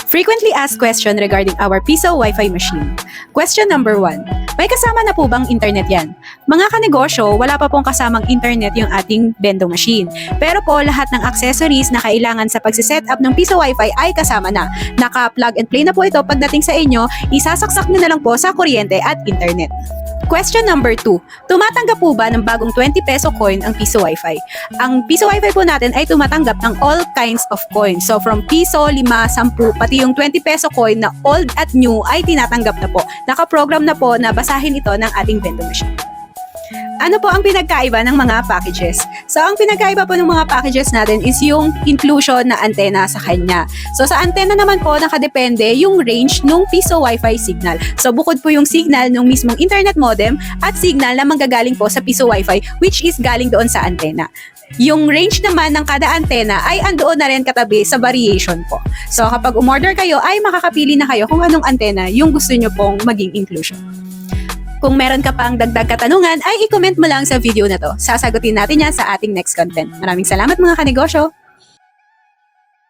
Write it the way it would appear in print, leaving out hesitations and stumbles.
Frequently asked question regarding our Piso Wi-Fi machine. Question number 1. May kasama na po bang internet yan? Mga kanegosyo, wala pa pong kasamang internet yung ating Bendo machine. Pero po, lahat ng accessories na kailangan sa pagsiset up ng Piso Wi-Fi ay kasama na. Naka-plug and play na po ito pagdating sa inyo, isasaksak nyo na lang po sa kuryente at internet. Question number 2. Tumatanggap po ba ng bagong 20 peso coin ang Piso Wi-Fi? Ang Piso Wi-Fi po natin ay tumatanggap ng all kinds of coins. So from piso, 5, 10, pati yung 20 peso coin na old at new ay tinatanggap na po. Nakaprogram na po na basahin ito ng ating vending machine. Ano po ang pinagkaiba ng mga packages? So, ang pinagkaiba po ng mga packages natin is yung inclusion na antena sa kanya. So, sa antena naman po, nakadepende yung range ng Piso Wi-Fi signal. So, bukod po yung signal ng mismong internet modem at signal na manggagaling po sa Piso Wi-Fi which is galing doon sa antena. Yung range naman ng kada antena ay andoon na rin katabi sa variation po. So, kapag umorder kayo, ay makakapili na kayo kung anong antena yung gusto nyo pong maging inclusion. Kung meron ka pang dagdag katanungan, ay i-comment mo lang sa video na to. Sasagutin natin yan sa ating next content. Maraming salamat mga kanegosyo!